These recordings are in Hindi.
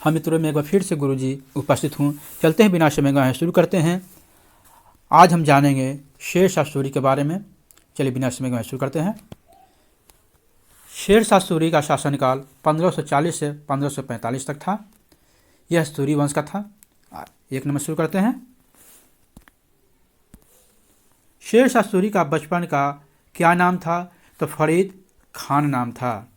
हम मित्रों में एक बार फिर से गुरुजी उपस्थित हूँ। चलते हैं बिना समय गवाए, शुरू करते हैं। आज हम जानेंगे शेरशाह सूरी के बारे में। चलिए बिना समय गवाए शुरू करते हैं। शेरशाह सूरी का शासनकाल 1540 से 1545 तक था। यह सूरी वंश का था। एक नंबर शुरू करते हैं। शेरशाह सूरी का बचपन का क्या नाम था? तो फरीद खान नाम था।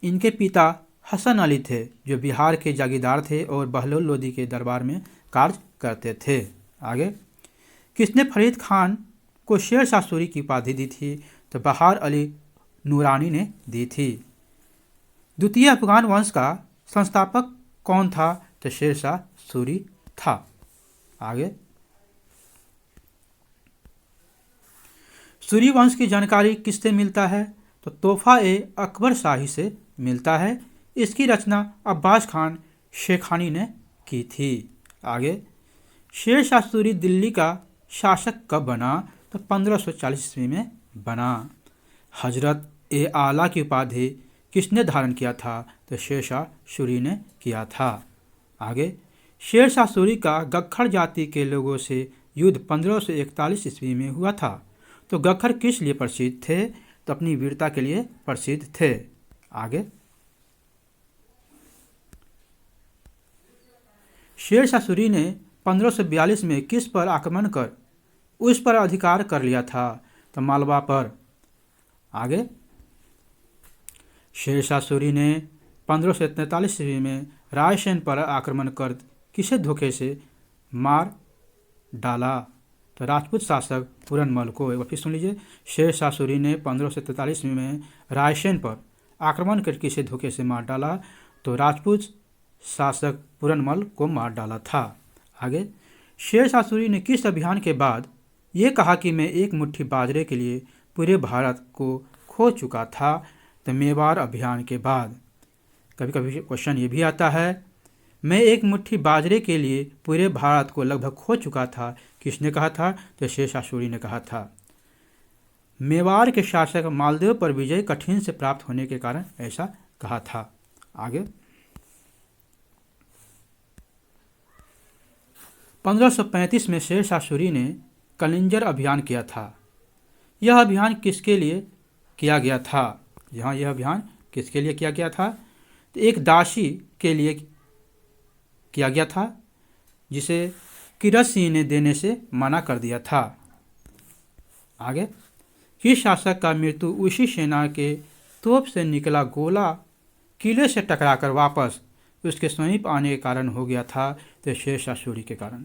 इनके पिता हसन अली थे, जो बिहार के जागीरदार थे और बहलोल लोदी के दरबार में कार्य करते थे। आगे, किसने फरीद खान को शेरशाह सूरी की उपाधि दी थी? तो बहार अली नूरानी ने दी थी। द्वितीय अफगान वंश का संस्थापक कौन था? तो शेरशाह सूरी था। आगे, सूरी वंश की जानकारी किससे मिलता है? तो तोहफा ए अकबर शाही से मिलता है। इसकी रचना अब्बास खान शेखानी ने की थी। आगे, शेरशाह सूरी दिल्ली का शासक कब बना? तो 1540 ईस्वी में बना। हजरत ए आला की उपाधि किसने धारण किया था? तो शेरशाह सूरी ने किया था। आगे, शेरशाह सूरी का गख्खर जाति के लोगों से युद्ध 1541 ईस्वी में हुआ था। तो गख्खर किस लिए प्रसिद्ध थे? तो अपनी वीरता के लिए प्रसिद्ध थे। आगे, शेरशाह सूरी ने 1542 में किस पर आक्रमण कर उस पर अधिकार कर लिया था? तो मालवा पर। आगे, शेरशाह सूरी ने 1543 ईस्वी में रायसेन पर आक्रमण कर किसे धोखे से मार डाला? तो राजपूत शासक पूरनमल को। एक बार फिर सुन लीजिए। शेरशाह सूरी ने 1543 में रायसेन पर आक्रमण कर किसे धोखे से मार डाला? तो राजपूत शासक पूरनमल को मार डाला था। आगे, शेरशाह सूरी ने किस अभियान के बाद ये कहा कि मैं एक मुट्ठी बाजरे के लिए पूरे भारत को खो चुका था? तो मेवाड़ अभियान के बाद। कभी कभी क्वेश्चन ये भी आता है, मैं एक मुट्ठी बाजरे के लिए पूरे भारत को लगभग खो चुका था, किसने कहा था? तो शेरशाह सूरी ने कहा था। मेवाड़ के शासक मालदेव पर विजय कठिन से प्राप्त होने के कारण ऐसा कहा था। आगे, 1535 में शेरशाह सूरी ने कलिंजर अभियान किया था। यह अभियान किसके लिए किया गया था? यह अभियान किसके लिए किया गया था? तो एक दासी के लिए किया गया था, जिसे किरत सिंह ने देने से मना कर दिया था। आगे, किस शासक का मृत्यु उसी सेना के तोप से निकला गोला किले से टकराकर वापस उसके समीप आने के कारण हो गया था? तो शेरशाह सूरी के कारण।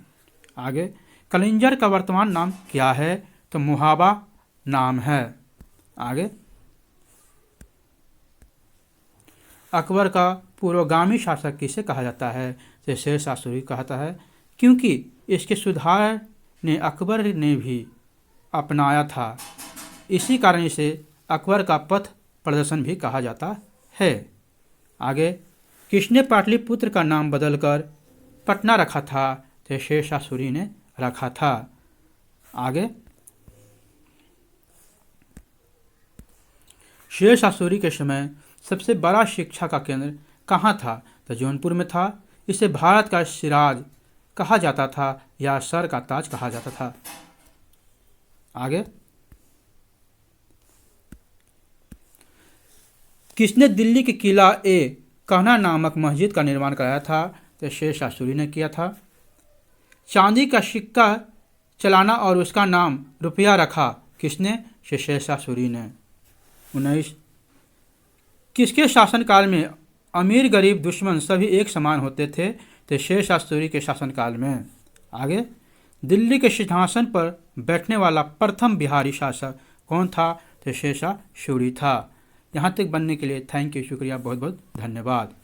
आगे, कलिंजर का वर्तमान नाम क्या है? तो मुहाबा नाम है। आगे, अकबर का पूर्वगामी शासक किसे कहा जाता है? तो शेरशाह सूरी कहता है, क्योंकि इसके सुधार ने अकबर ने भी अपनाया था। इसी कारण इसे अकबर का पथ प्रदर्शन भी कहा जाता है। आगे, किसने पाटलिपुत्र का नाम बदलकर पटना रखा था? तो शेरशाह सूरी ने रखा था। आगे, शेरशाह सूरी के समय सबसे बड़ा शिक्षा का केंद्र कहाँ था? तो जौनपुर में था। इसे भारत का सिराज कहा जाता था या सर का ताज कहा जाता था। आगे, किसने दिल्ली के किला ए कहना नामक मस्जिद का निर्माण कराया था? तो शेरशाह सूरी ने किया था। चांदी का सिक्का चलाना और उसका नाम रुपया रखा किसने? शेरशाह सूरी ने। 19, किसके शासनकाल में अमीर गरीब दुश्मन सभी एक समान होते थे? तो शेरशाह सूरी के शासनकाल में। आगे, दिल्ली के सिंहासन पर बैठने वाला प्रथम बिहारी शासक कौन था? तो शेरशाह सूरी था। यहाँ तक बनने के लिए थैंक यू, शुक्रिया, बहुत बहुत धन्यवाद।